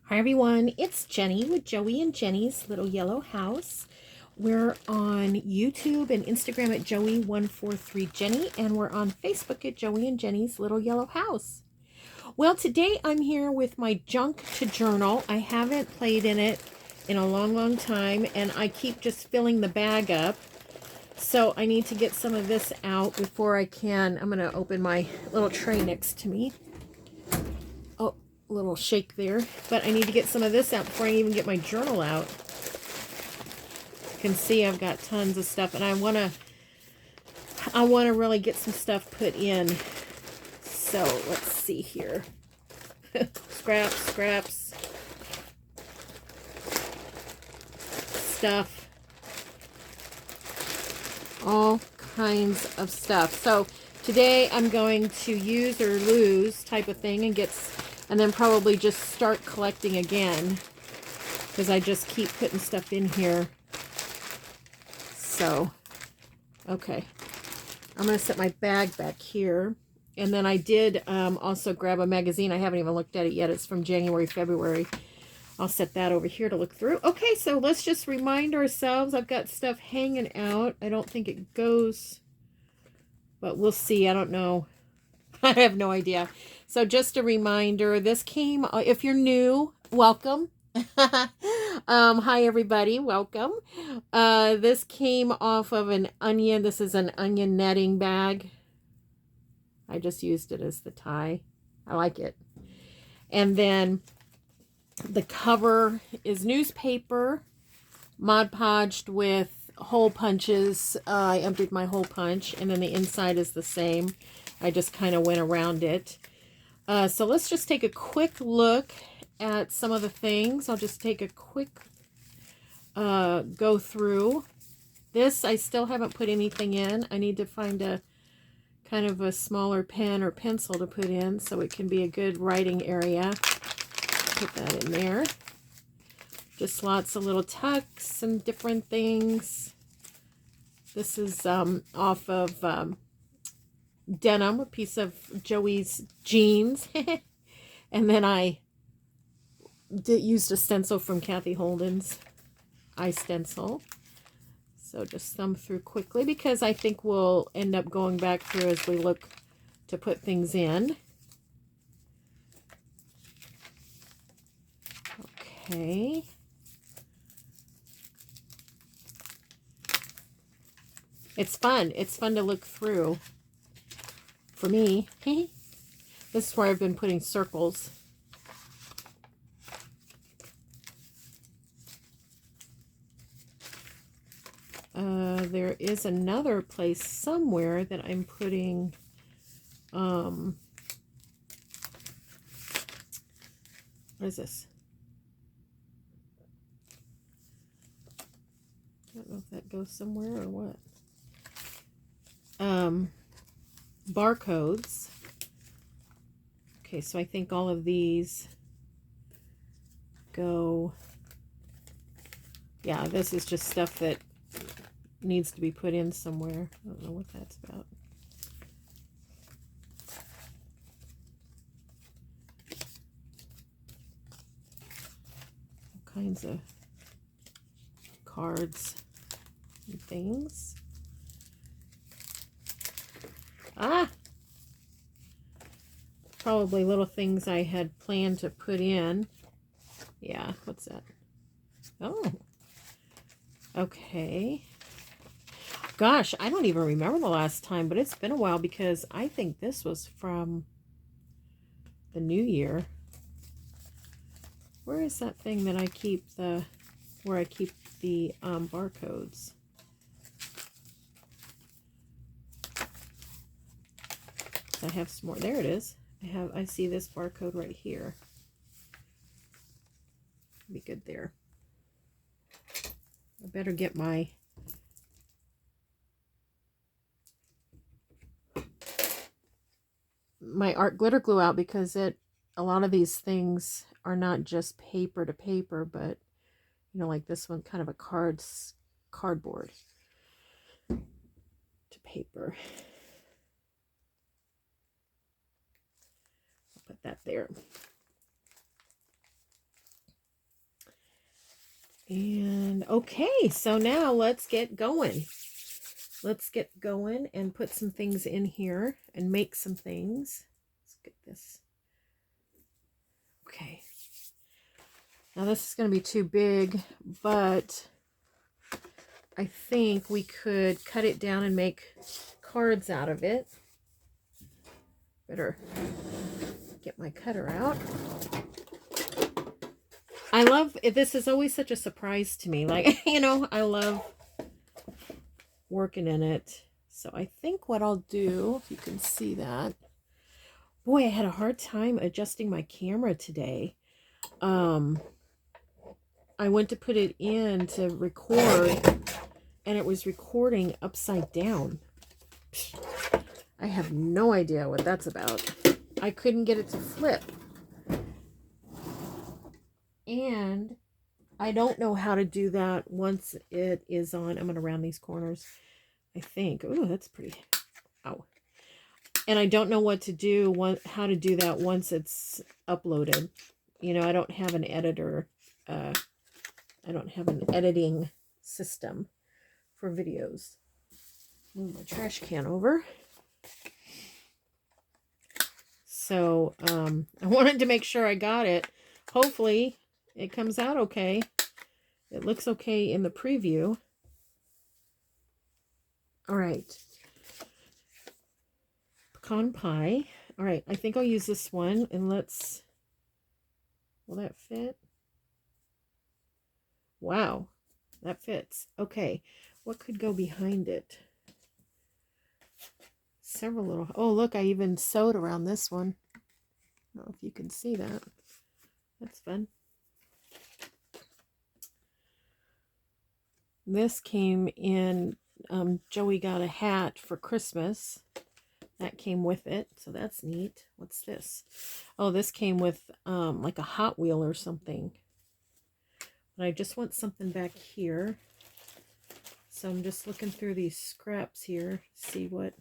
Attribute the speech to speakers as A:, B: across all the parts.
A: Hi everyone, it's Jenny with Joey and Jenny's Little Yellow House. We're on YouTube and Instagram at Joey143Jenny, and we're on Facebook at Joey and Jenny's Little Yellow House. Well, today I'm here with my junk to journal. I haven't played in it in a long time, and I keep just filling the bag up. So I need to get some of this out before I can. I'm going to open my little tray next to me. Oh, a little shake there. But I need to get some of this out before I even get my journal out. You can see I've got tons of stuff, and I want to really get some stuff put in. So let's see here. Scraps, stuff, all kinds of stuff. So today I'm going to use or lose type of thing and then probably just start collecting again, because I just keep putting stuff in here. So, okay. I'm going to set my bag back here. And then I did also grab a magazine. I haven't even looked at it yet. It's from January, February. I'll set that over here to look through. Okay, so let's just remind ourselves. I've got stuff hanging out. I don't think it goes, but we'll see. I don't know. I have no idea. So just a reminder, this came, if you're new, welcome. Hi everybody, welcome. This came off of an onion. This is an onion netting bag. I just used it as the tie. I like it. And then the cover is newspaper, Mod Podged with hole punches. I emptied my hole punch, and then the inside is the same. I just kind of went around it. So let's just take a quick look at some of the things. I'll just take a quick go through. This, I still haven't put anything in. I need to find a kind of a smaller pen or pencil to put in so it can be a good writing area. Put that in there. Just lots of little tucks and different things. This is off of denim, a piece of Joey's jeans. And then I used a stencil from Kathy Holden's eye stencil. So just thumb through quickly, because I think we'll end up going back through as we look to put things in. Okay. It's fun. It's fun to look through. For me. This is where I've been putting circles. There is another place somewhere that I'm putting what is this? I don't know if that goes somewhere or what. Barcodes. Okay, so I think all of these go, yeah, this is just stuff that needs to be put in somewhere. I don't know what that's about. All kinds of cards and things. Ah! Probably little things I had planned to put in. Yeah, what's that? Oh. Okay. Gosh, I don't even remember the last time, but it's been a while, because I think this was from the new year. Where is that thing that I keep where I keep the barcodes? I have some more. There it is. I see this barcode right here. Be good there. I better get my art glitter glue out, because a lot of these things are not just paper to paper, but you know, like this one, kind of a cardboard to paper. I'll put that there. And okay, so now let's get going. Let's get going and put some things in here and make some things. Let's get this. Okay. Now this is going to be too big, but I think we could cut it down and make cards out of it. Better get my cutter out. I love, this is always such a surprise to me. Like, you know, I love working in it. So I think what I'll do, if you can see that. Boy, I had a hard time adjusting my camera today. I went to put it in to record, and it was recording upside down. I have no idea what that's about. I couldn't get it to flip. And I don't know how to do that once it is on. I'm going to round these corners, I think. Ooh, that's pretty. Ow. And I don't know what to do, how to do that once it's uploaded. You know, I don't have an editor. I don't have an editing system for videos. Move my trash can over. So I wanted to make sure I got it. Hopefully it comes out okay. It looks okay in the preview. All right. Pecan pie. All right, I think I'll use this one, and let's, will that fit? Wow, that fits. Okay, what could go behind it? Several little, oh look, I even sewed around this one. I don't know if you can see that. That's fun. This came in, Joey got a hat for Christmas. That came with it, so that's neat. What's this? Oh, this came with like a Hot Wheel or something. But I just want something back here. So I'm just looking through these scraps here, see what...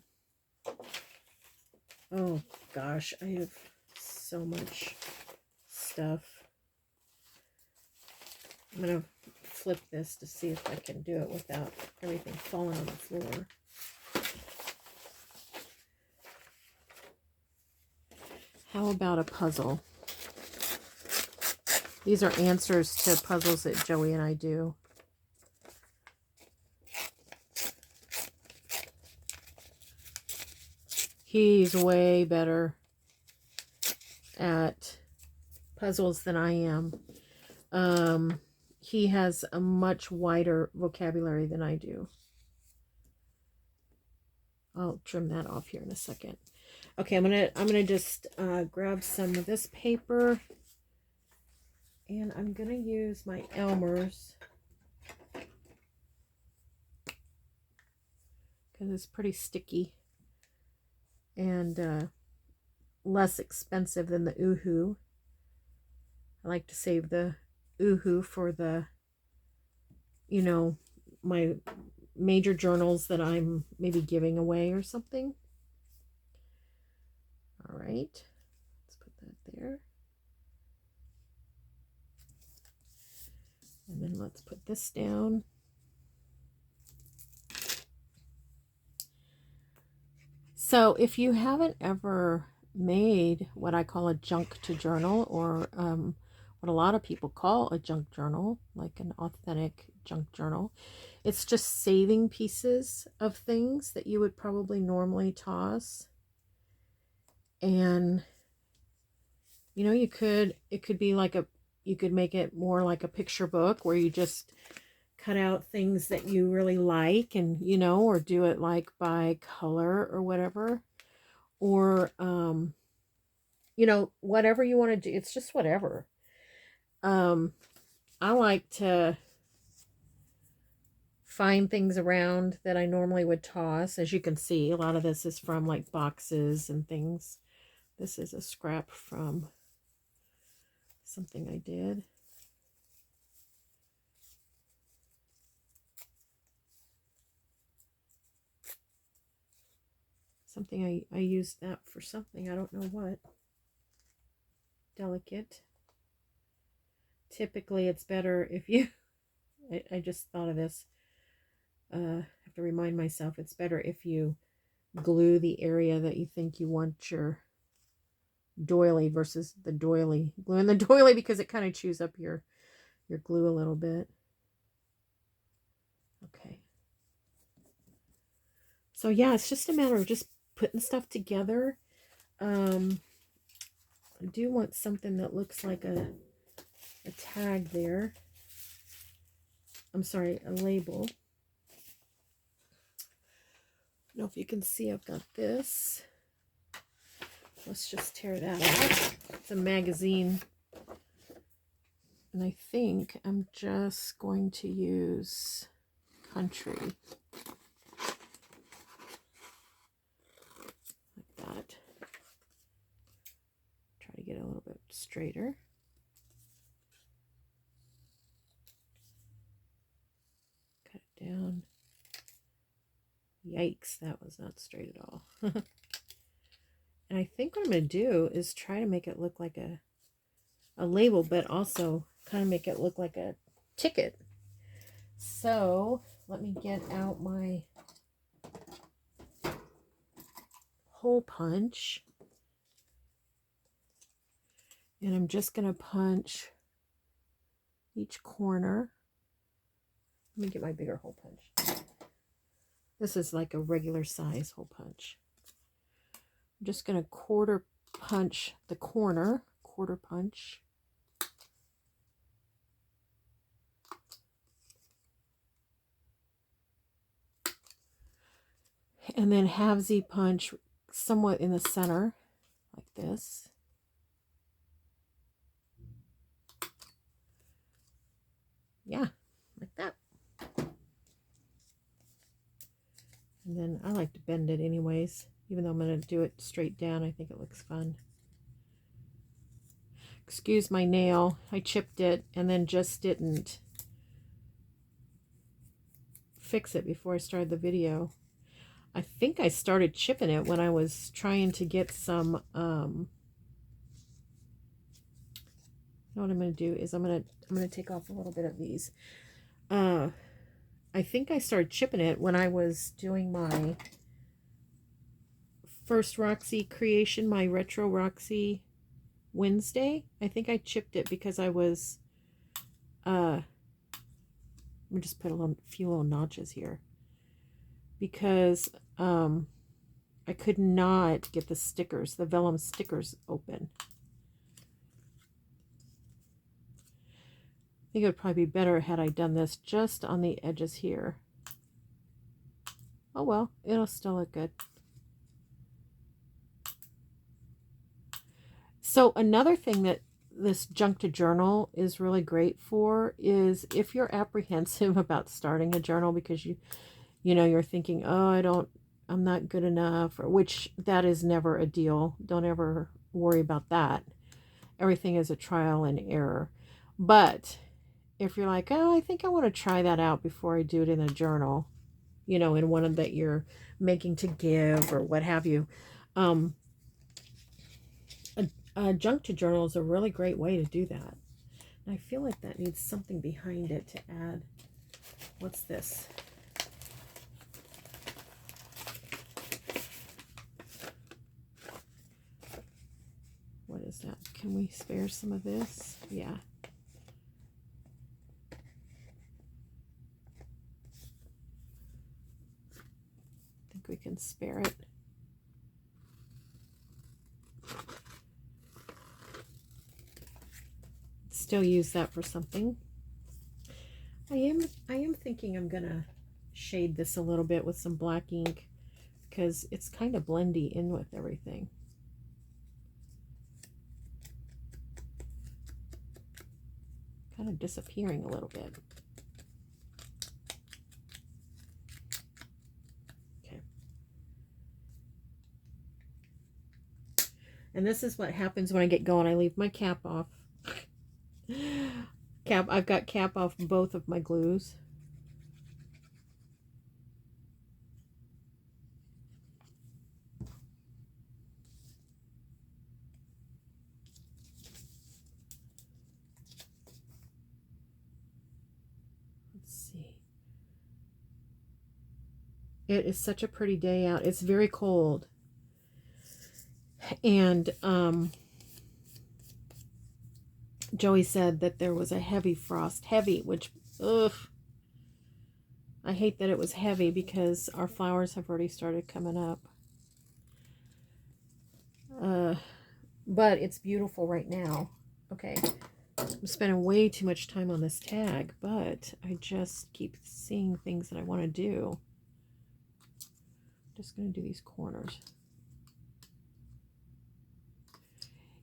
A: Oh gosh, I have so much stuff. I'm going to flip this to see if I can do it without everything falling on the floor. How about a puzzle? These are answers to puzzles that Joey and I do. He's way better at puzzles than I am. He has a much wider vocabulary than I do. I'll trim that off here in a second. Okay, I'm gonna just grab some of this paper, and I'm gonna use my Elmer's because it's pretty sticky and less expensive than the Oohoo. I like to save the Oohoo for the, you know, my major journals that I'm maybe giving away or something. All right, let's put that there. And then let's put this down. So if you haven't ever made what I call a junk to journal, or what a lot of people call a junk journal, like an authentic junk journal, it's just saving pieces of things that you would probably normally toss. And you know, it could be like you could make it more like a picture book where you just cut out things that you really like, and you know, or do it like by color or whatever, or you know, whatever you want to do. It's just whatever. I like to find things around that I normally would toss. As you can see, a lot of this is from like boxes and things. This is a scrap from something I did. Something I used that for something, I don't know what. Delicate. Typically it's better if you I just thought of this. I have to remind myself it's better if you glue the area that you think you want your doily versus the doily. Glue in the doily because it kind of chews up your glue a little bit. Okay. So yeah, it's just a matter of just putting stuff together. I do want something that looks like a tag there. I'm sorry, a label. I don't know if you can see, I've got this. Let's just tear that out. It's a magazine. And I think I'm just going to use country. Like that. Try to get a little bit straighter. Cut it down. Yikes, that was not straight at all. And I think what I'm going to do is try to make it look like a label, but also kind of make it look like a ticket. So let me get out my hole punch. And I'm just going to punch each corner. Let me get my bigger hole punch. This is like a regular size hole punch. I'm just going to quarter punch the corner. Quarter punch. And then halvesy punch somewhat in the center, like this. Yeah, like that. And then I like to bend it anyways, even though I'm going to do it straight down. I think it looks fun. Excuse my nail. I chipped it and then just didn't fix it before I started the video. I think I started chipping it when I was trying to get some, you know what I'm going to do is I'm going to take off a little bit of these. I think I started chipping it when I was doing my first Roxy creation, my Retro Roxy Wednesday. I think I chipped it because I was, let me just put a few little notches here. Because I could not get the stickers, the vellum stickers open. I think it would probably be better had I done this just on the edges here. Oh well, it'll still look good. So another thing that this junk to journal is really great for is if you're apprehensive about starting a journal because you know, you're thinking, oh, I'm not good enough, or which that is never a deal. Don't ever worry about that. Everything is a trial and error. But if you're like, oh, I think I want to try that out before I do it in a journal, you know, in one of that you're making to give or what have you, a junk to journal is a really great way to do that. And I feel like that needs something behind it to add. What's this? What is that? Can we spare some of this? Yeah. I think we can spare it. Still use that for something. I am thinking I'm gonna shade this a little bit with some black ink because it's kind of blendy in with everything. Kind of disappearing a little bit. Okay. And this is what happens when I get going. I leave my cap off. I've got cap off both of my glues. see. It is such a pretty day out. It's very cold. And Joey said that there was a heavy frost. Heavy, which, ugh. I hate that it was heavy because our flowers have already started coming up. But it's beautiful right now. Okay. I'm spending way too much time on this tag, but I just keep seeing things that I want to do. Just going to do these corners.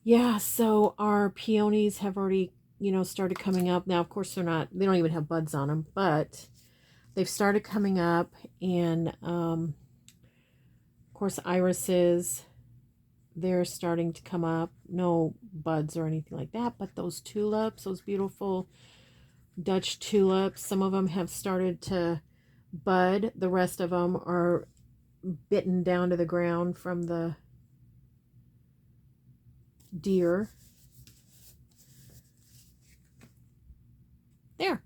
A: Yeah, so our peonies have already, you know, started coming up. Now, of course, they don't even have buds on them, but they've started coming up. And, of course, irises, they're starting to come up. No buds or anything like that, but those tulips, those beautiful Dutch tulips, some of them have started to bud. The rest of them are bitten down to the ground from the deer. There.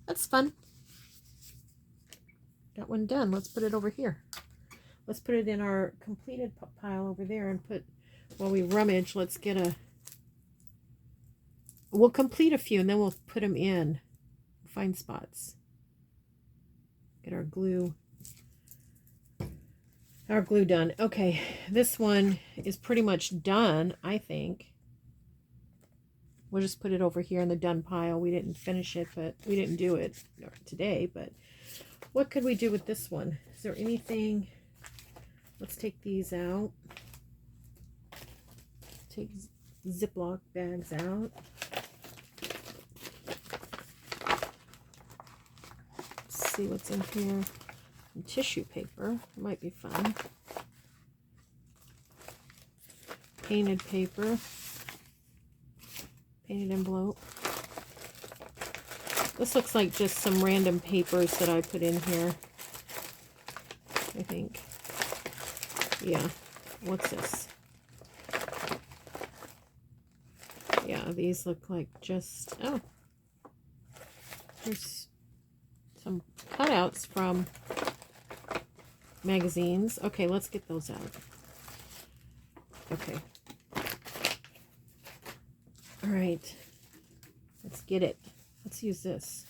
A: That's fun. Got one done. Let's put it over here. Let's put it in our completed pile over there and put, while we rummage, let's get a, we'll complete a few and then we'll put them in, find spots. Get our glue done. Okay, this one is pretty much done, I think. We'll just put it over here in the done pile. We didn't finish it, but we didn't do it today. But what could we do with this one? Is there anything? Let's take these out. Take Ziploc bags out. Let's see what's in here. Some tissue paper. Might be fun. Painted paper. Painted envelope. This looks like just some random papers that I put in here. I think. Yeah. What's this? Yeah, these look like just... Oh. There's some cutouts from magazines. Okay, let's get those out. Okay. All right. Let's get it. Let's use this.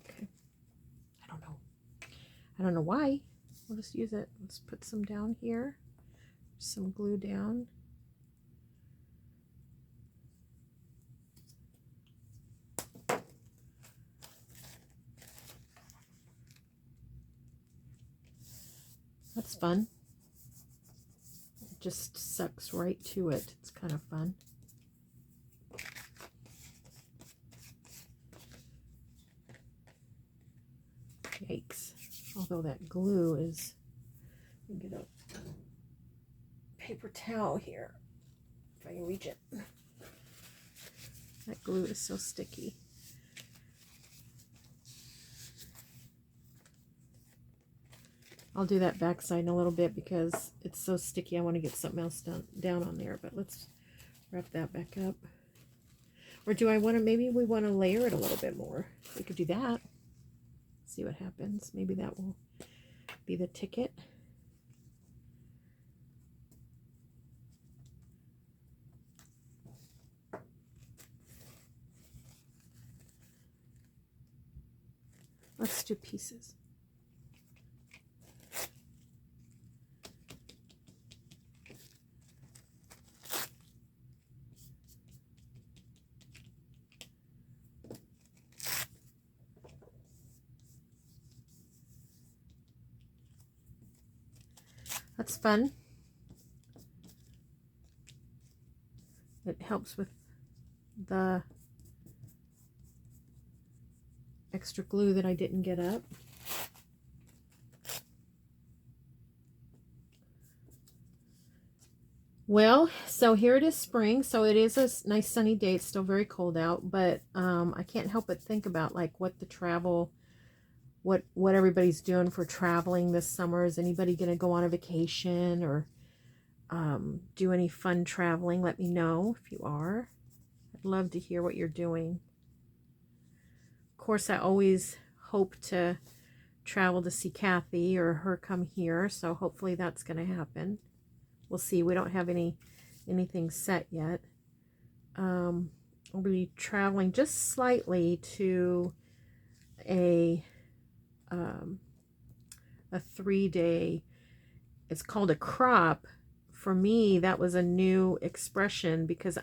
A: Okay. I don't know why. We'll just use it. Let's put some down here. Some glue down. That's fun. It just sucks right to it. It's kind of fun. Yikes. Although that glue is... Let me get a paper towel here, if I can reach it. That glue is so sticky. I'll do that backside in a little bit because it's so sticky. I want to get something else down on there, but let's wrap that back up. Or do I want to, maybe we want to layer it a little bit more. We could do that. See what happens. Maybe that will be the ticket. Let's do pieces. That's fun. It helps with the extra glue that I didn't get up. Well, so here it is spring, so it is a nice sunny day. It's still very cold out, but I can't help but think about like what the travel what everybody's doing for traveling this summer. Is anybody going to go on a vacation or do any fun traveling? Let me know if you are. I'd love to hear what you're doing. Of course, I always hope to travel to see Kathy or her come here, so hopefully that's going to happen. We'll see. We don't have anything set yet. We'll be traveling just slightly to a 3-day, it's called a crop. For me, that was a new expression because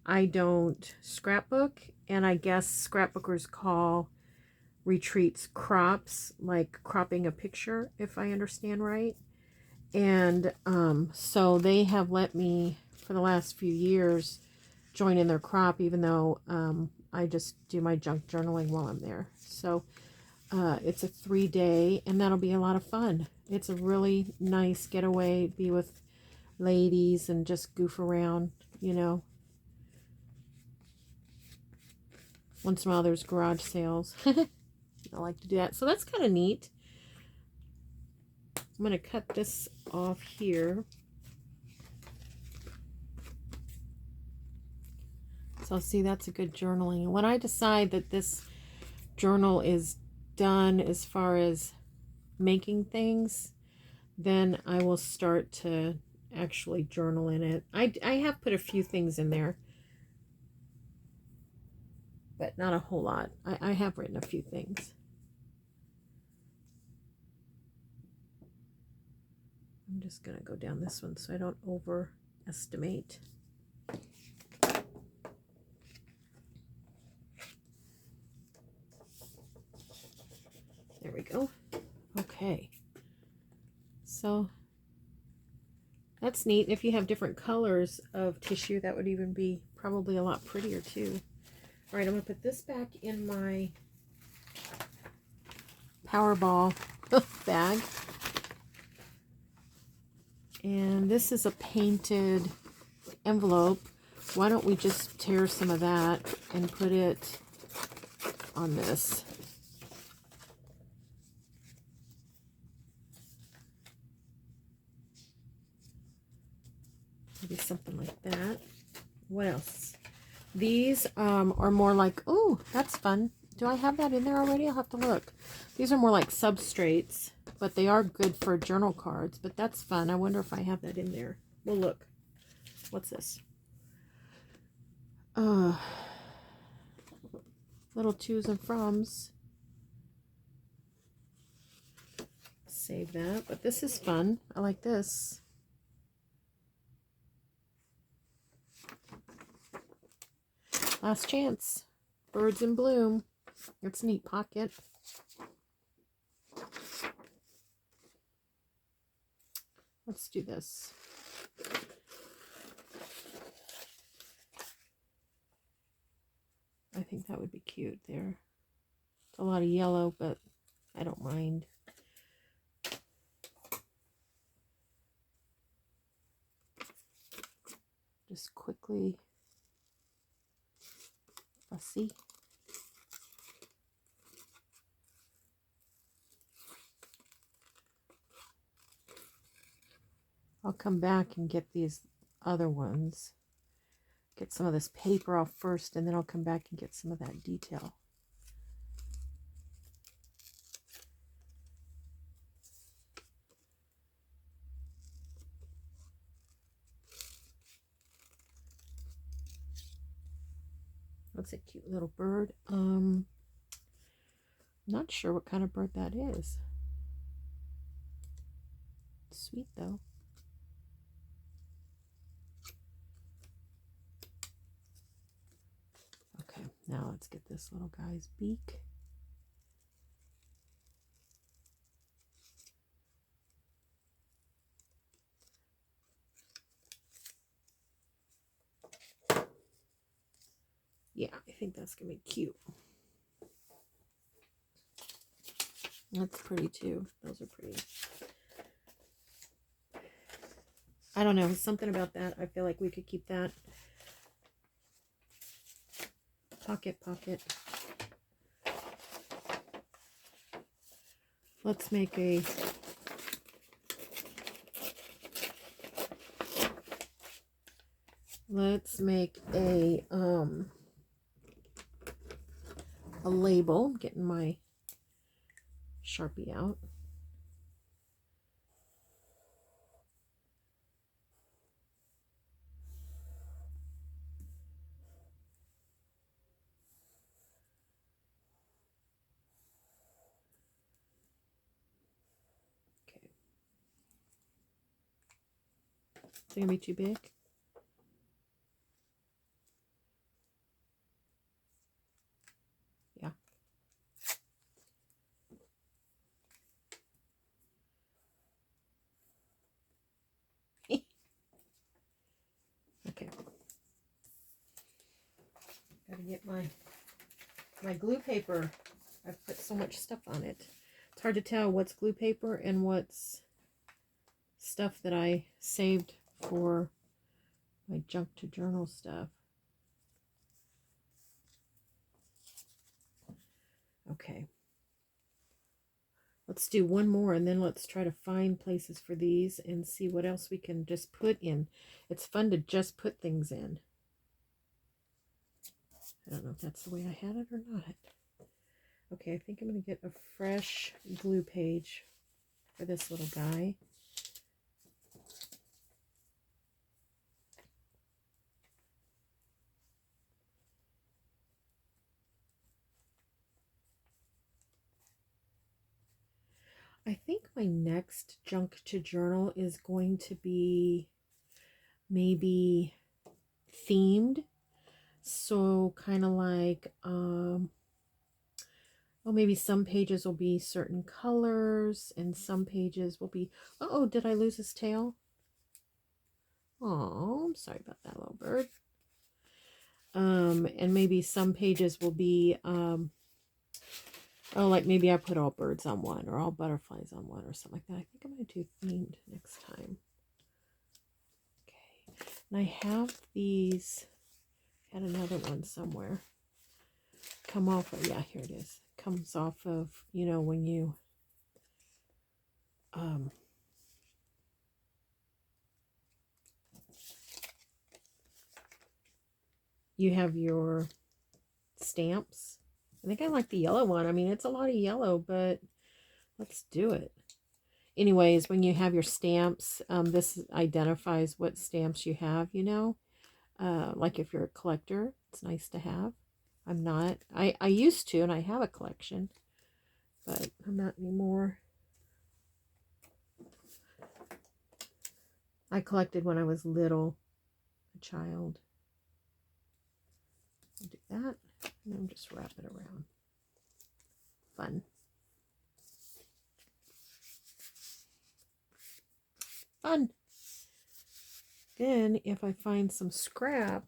A: I don't scrapbook, and I guess scrapbookers call retreats crops, like cropping a picture, if I understand right. And so they have let me, for the last few years, join in their crop, even though I just do my junk journaling while I'm there. So it's a 3-day, and that'll be a lot of fun. It's a really nice getaway, be with ladies and just goof around, you know. Once in a while there's garage sales. I like to do that. So that's kind of neat. I'm going to cut this off here. So see, that's a good journaling. And when I decide that this journal is done as far as making things, then I will start to actually journal in it. I have put a few things in there, but not a whole lot. I have written a few things. I'm just going to go down this one so I don't overestimate. There we go. Okay. So that's neat. If you have different colors of tissue, that would even be probably a lot prettier too. All right, I'm going to put this back in my Powerball bag. And this is a painted envelope. Why don't we just tear some of that and put it on this? Maybe something like that. What else? These are more like, oh, that's fun. Do I have that in there already? I'll have to look. These are more like substrates, but they are good for journal cards, but that's fun. I wonder if I have that in there. We'll look. What's this? Little to's and froms. Save that, but this is fun. I like this. Last chance. Birds in bloom. It's a neat pocket. Let's do this. I think that would be cute there. It's a lot of yellow, but I don't mind. Just quickly fussy. I'll come back and get these other ones. Get some of this paper off first, and then I'll come back and get some of that detail. That's a cute little bird. Not sure what kind of bird that is. Sweet though. Okay, now let's get this little guy's beak. Yeah, I think that's gonna be cute. That's pretty too. Those are pretty. I don't know, something about that. I feel like we could keep that. Pocket. let's make a label. Getting my Sharpie out. Okay. Is it gonna be too big? Yeah. Okay. Gotta get my glue paper. I've put so much stuff on it. It's hard to tell what's glue paper and what's stuff that I saved for my junk to journal stuff. Okay. Let's do one more and then let's try to find places for these and see what else we can just put in. It's fun to just put things in. I don't know if that's the way I had it or not. Okay, I think I'm going to get a fresh glue page for this little guy. I think my next junk to journal is going to be maybe themed. So kind of like, well, maybe some pages will be certain colors and some pages will be, oh, did I lose his tail? Oh, I'm sorry about that, little bird. And maybe some pages will be, oh, like maybe I put all birds on one or all butterflies on one or something like that. I think I'm going to do themed next time. Okay. And I have these, had another one somewhere. Come off of, yeah, here it is. Comes off of, you know, when you, you have your stamps. I think I like the yellow one. I mean, it's a lot of yellow, but let's do it. Anyways, when you have your stamps, this identifies what stamps you have, you know. Like if you're a collector, it's nice to have. I'm not. I used to, and I have a collection, but I'm not anymore. I collected when I was little, a child. I'll do that, and then just wrap it around. Fun. Fun. Then, if I find some scrap,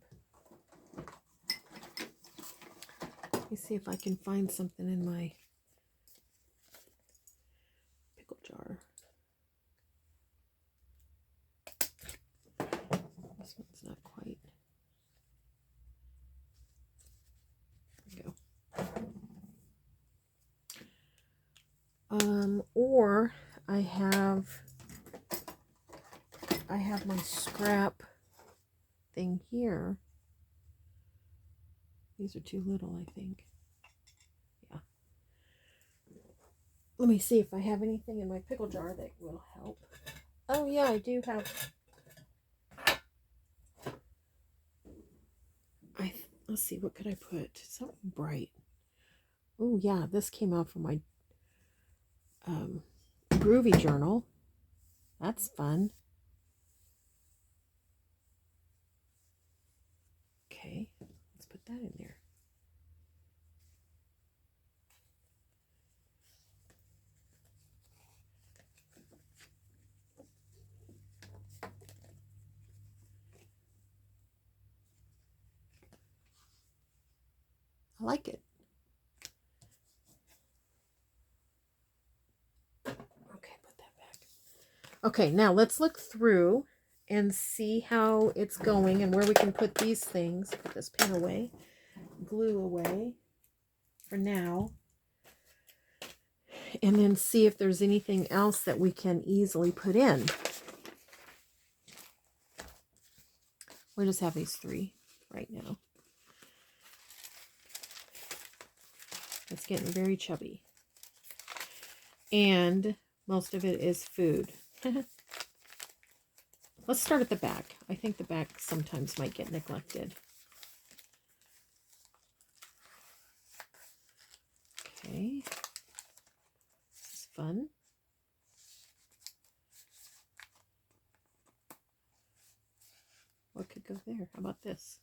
A: let me see if I can find something in my pickle jar. This one's not quite. There we go. Or I have my scrap thing here. These are too little, I think. Yeah. Let me see if I have anything in my pickle jar that will help. Oh yeah, I do have. Let's see, what could I put? Something bright. Oh yeah, this came out from my Groovy journal. That's fun. Okay, let's put that in there. I like it. Okay, put that back. Okay, now let's look through and see how it's going and where we can put these things. Put this pen away, glue away for now. and then see if there's anything else that we can easily put in. We'll just have these 3 right now. It's getting very chubby. And most of it is food. Let's start at the back. I think the back sometimes might get neglected. Okay. This is fun. What could go there? How about this?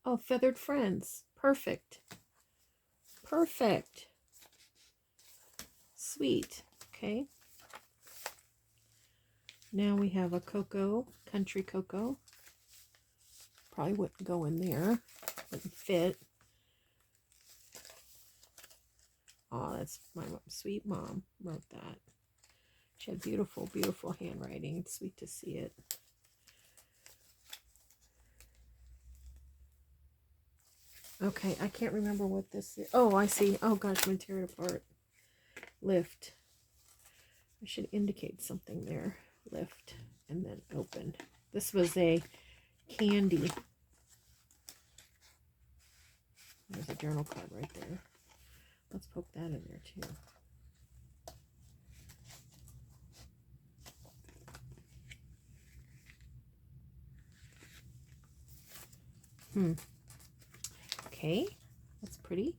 A: Oh, feathered friends. Perfect. Perfect. Sweet. Okay. Now we have a cocoa, country cocoa. Probably wouldn't go in there. Wouldn't fit. Oh, that's my sweet mom wrote that. She had beautiful, beautiful handwriting. It's sweet to see it. Okay, I can't remember what this is. Oh, I see. Oh gosh, I'm going to tear it apart. Lift. I should indicate something there. Lift and then open. This was a candy. There's a journal card right there. Let's poke that in there too. Okay, that's pretty.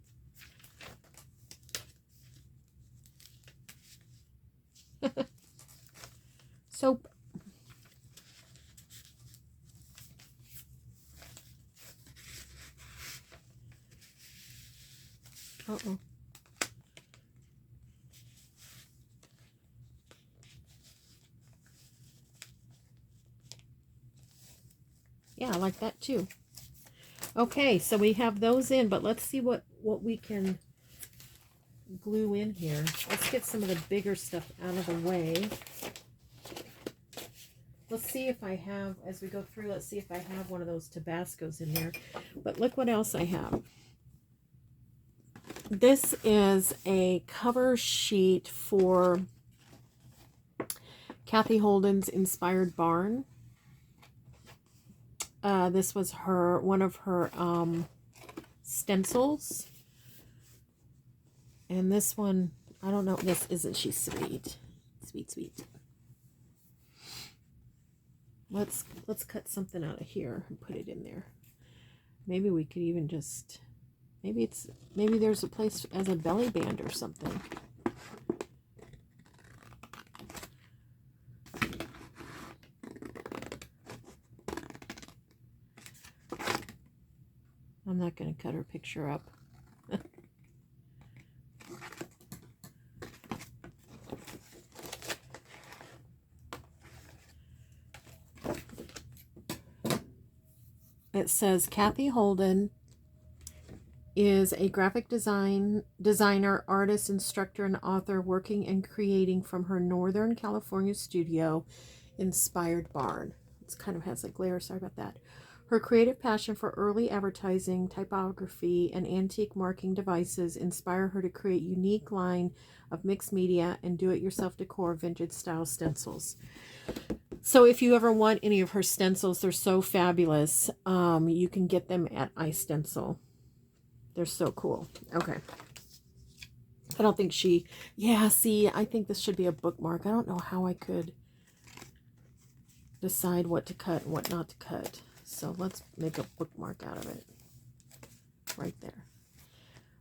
A: Soap. Uh-oh. Yeah, I like that too. Okay, so we have those in, but let's see what we can glue in here. Let's get some of the bigger stuff out of the way. Let's see if I have, as we go through, let's see if I have one of those Tabascos in there. But look what else I have. This is a cover sheet for Kathy Holden's Inspired Barn. This was one of her stencils. And this one, I don't know, isn't she sweet? Sweet, sweet. Let's cut something out of here and put it in there. Maybe we could even just, maybe there's a place as a belly band or something. I'm not going to cut her picture up. It says Kathy Holden is a graphic designer, artist, instructor, and author working and creating from her Northern California studio, Inspired Barn. It kind of has a glare, sorry about that. Her creative passion for early advertising, typography, and antique marking devices inspire her to create a unique line of mixed media and do-it-yourself decor vintage style stencils. So if you ever want any of her stencils, they're so fabulous. You can get them at iStencil. They're so cool. Okay. I don't think I think this should be a bookmark. I don't know how I could decide what to cut and what not to cut. So let's make a bookmark out of it. Right there.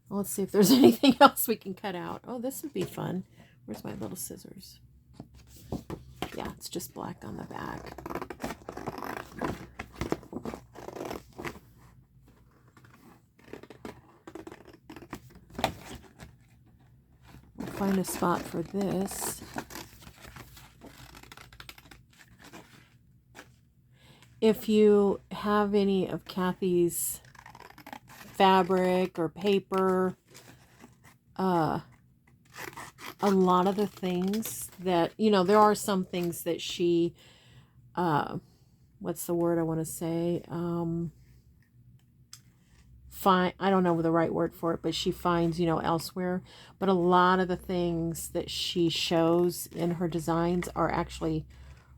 A: Well, let's see if there's anything else we can cut out. Oh, this would be fun. Where's my little scissors? Yeah, it's just black on the back. We'll find a spot for this. If you have any of Kathy's fabric or paper, a lot of the things that, there are some things that she what's the word I want to say? I don't know the right word for it, but she finds, elsewhere. But a lot of the things that she shows in her designs are actually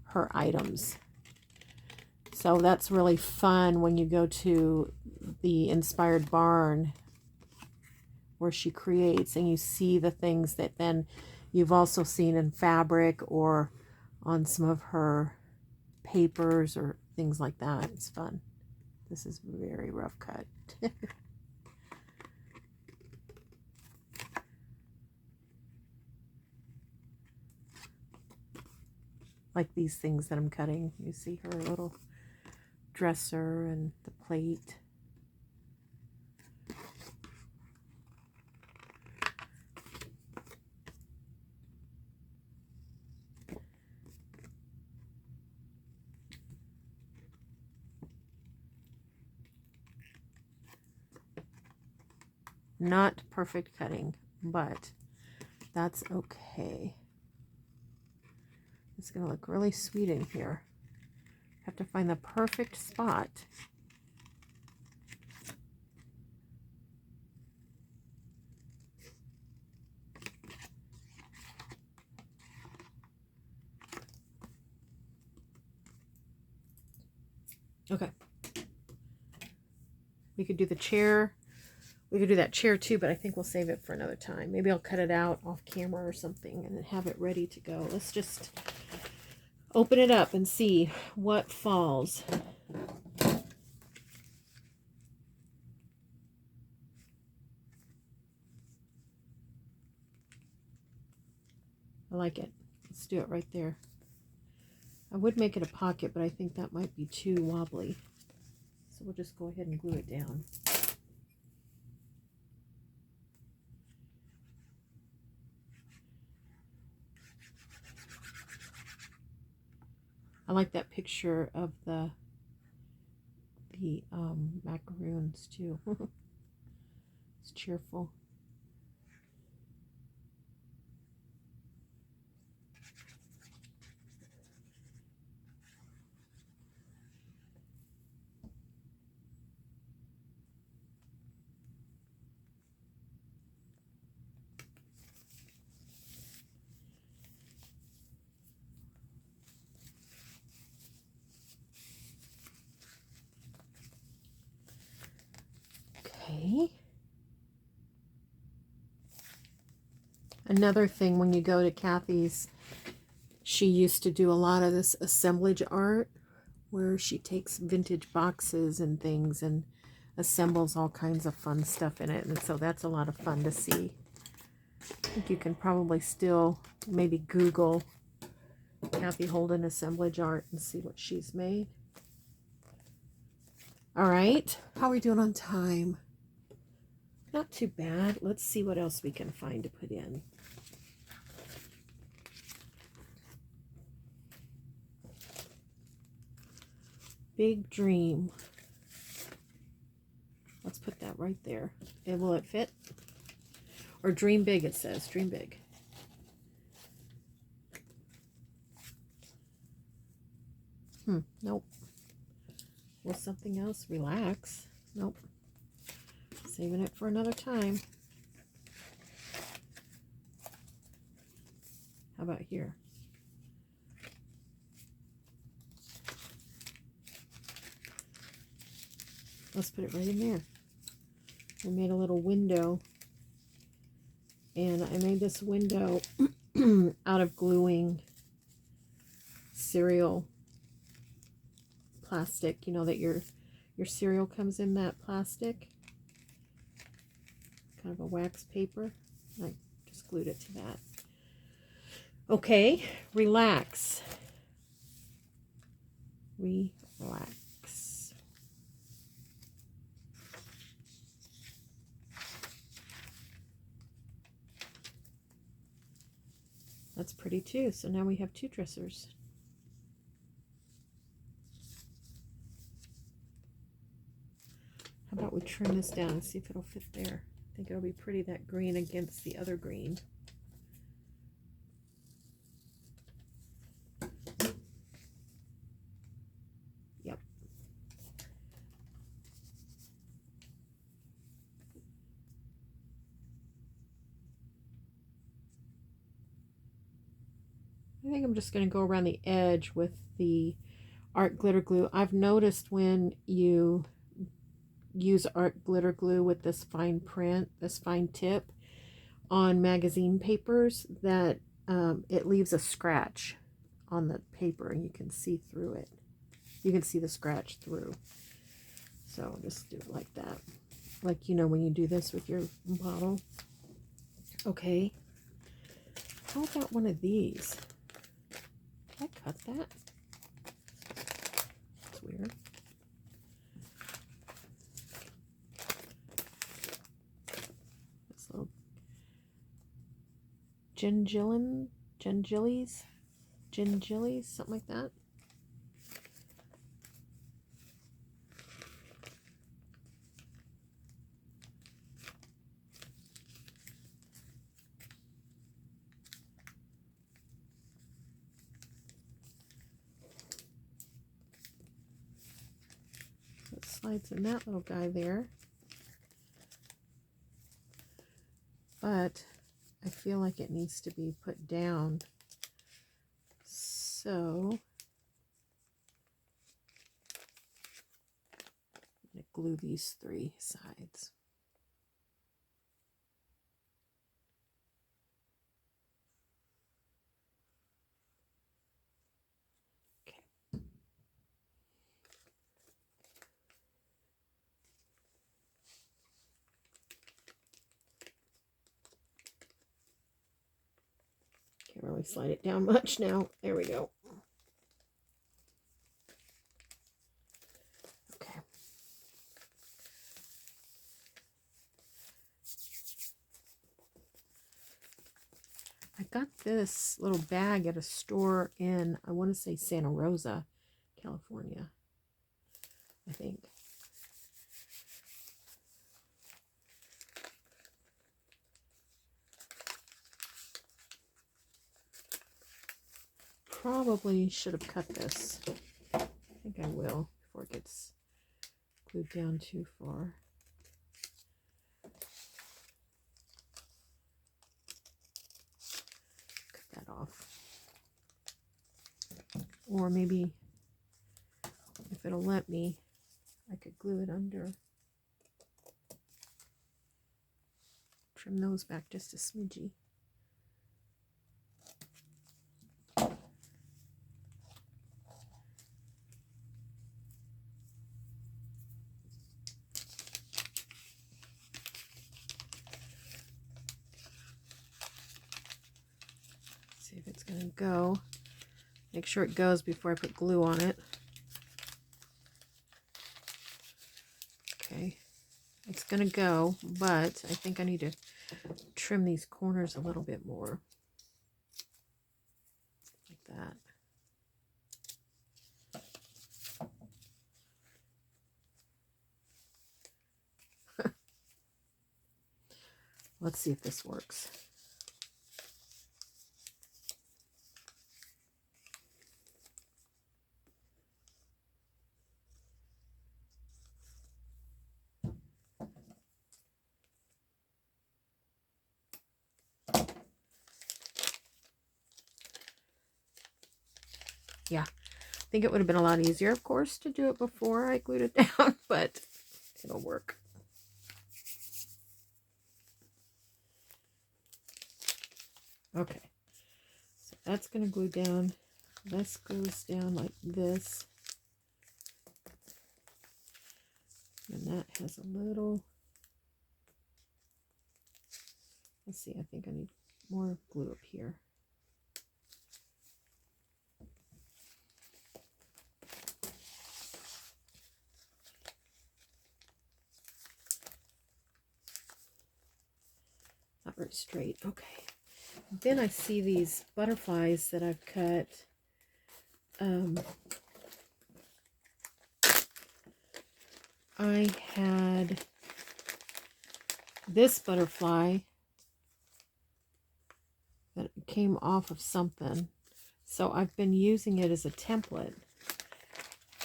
A: her items. So that's really fun when you go to the Inspired Barn where she creates and you see the things that then you've also seen in fabric or on some of her papers or things like that. It's fun. This is very rough cut. Like these things that I'm cutting. You see her little dresser and the plate. Not perfect cutting, but that's okay. It's going to look really sweet in here. Have to find the perfect spot. Okay. We could do the chair. We could do that chair too, but I think we'll save it for another time. Maybe I'll cut it out off camera or something and then have it ready to go. Let's just open it up and see what falls. I like it. Let's do it right there. I would make it a pocket, but I think that might be too wobbly. So we'll just go ahead and glue it down. I like that picture of the macaroons too. It's cheerful. Okay. Another thing, when you go to Kathy's, she used to do a lot of this assemblage art where she takes vintage boxes and things and assembles all kinds of fun stuff in it. And so that's a lot of fun to see. I think you can probably still maybe Google Kathy Holden assemblage art and see what she's made. All right. How are we doing on time? Not too bad. Let's see what else we can find to put in. Big Dream. Let's put that right there. And will it fit? Or Dream Big, it says. Dream Big. Nope. Well, something else. Relax. Nope. Saving it for another time. How about here? Let's put it right in there. I made a little window. And I made this window out of gluing cereal plastic. You know that your cereal comes in that plastic. Kind of a wax paper. I just glued it to that. Okay, relax. Relax. That's pretty too. So now we have two dressers. How about we trim this down and see if it'll fit there? I think it'll be pretty, that green against the other green. Yep. I think I'm just going to go around the edge with the art glitter glue. I've noticed when you use art glitter glue with this fine print, this fine tip on magazine papers, that it leaves a scratch on the paper and you can see through it. You can see the scratch through. So just do it like that. Like, you know, when you do this with your bottle. Okay. How about one of these? Did I cut that? That's weird. This little gingillies, something like that. It slides in that little guy there. But I feel like it needs to be put down. So I'm going to glue these 3 sides. Okay. Can't really slide it down much now. There we go. Okay. I got this little bag at a store in, I want to say Santa Rosa, California, I think. Probably should have cut this. I think I will before it gets glued down too far. Cut that off. Or maybe if it'll let me, I could glue it under. Trim those back just a smidgy. See if it's going to go. Make sure it goes before I put glue on it. Okay, it's going to go, but I think I need to trim these corners a little bit more. Like that. Let's see if this works. Yeah, I think it would have been a lot easier, of course, to do it before I glued it down, but it'll work. Okay, so that's going to glue down. This goes down like this. And that has a little, let's see, I think I need more glue up here. Not very straight. Okay. Then I see these butterflies that I've cut. I had this butterfly that came off of something. So I've been using it as a template.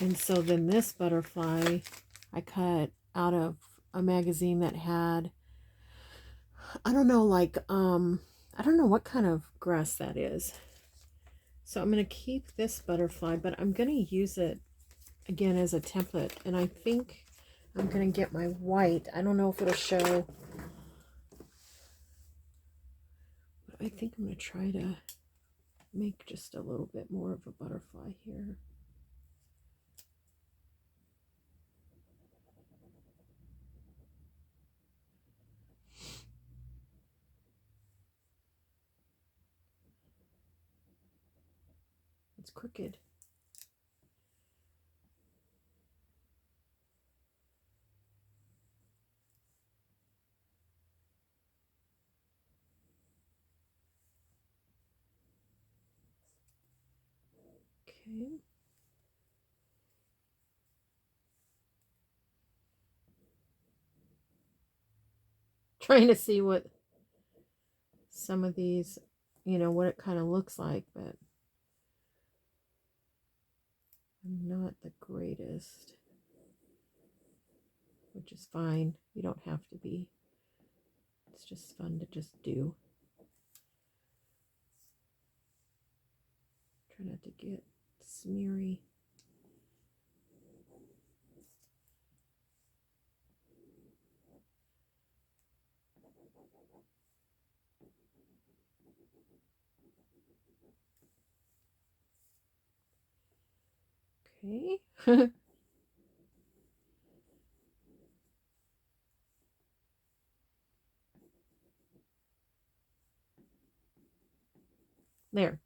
A: And so then this butterfly I cut out of a magazine that had, I don't know, like, I don't know what kind of grass that is. So I'm going to keep this butterfly, but I'm going to use it again as a template. And I think I'm going to get my white. I don't know if it'll show. But I think I'm going to try to make just a little bit more of a butterfly here. It's crooked. Okay. Trying to see what some of these, you know, what it kind of looks like, but I'm not the greatest, which is fine. You don't have to be. It's just fun to just do. Try not to get smeary. Okay. There.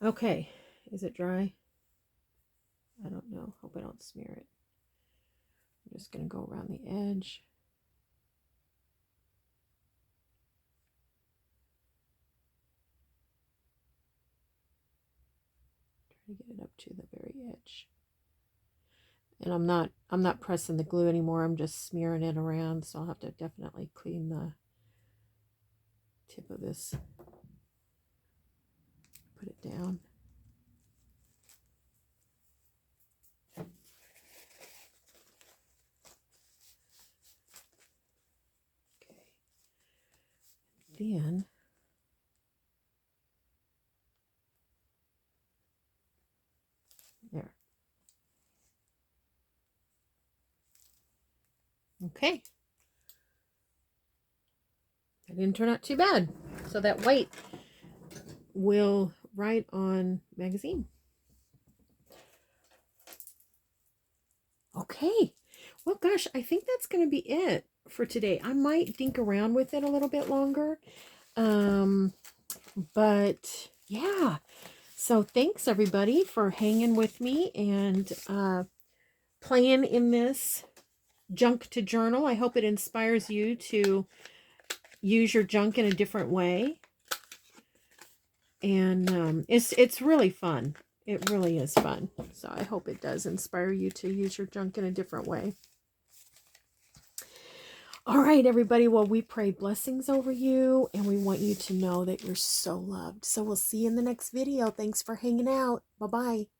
A: Okay. Is it dry? I don't know. Hope I don't smear it. I'm just going to go around the edge. Try to get it up to the very edge. And I'm not pressing the glue anymore. I'm just smearing it around, so I'll have to definitely clean the tip of this. Put it down. Okay. Then there. Okay. That didn't turn out too bad. So that white will write on magazine. Okay. Well, gosh, I think that's going to be it for today. I might dink around with it a little bit longer. But yeah. So thanks everybody for hanging with me and playing in this junk to journal. I hope it inspires you to use your junk in a different way. And it's really fun. It really is fun. So I hope it does inspire you to use your junk in a different way. All right, everybody. Well, we pray blessings over you, and we want you to know that you're so loved. So we'll see you in the next video. Thanks for hanging out. Bye-bye.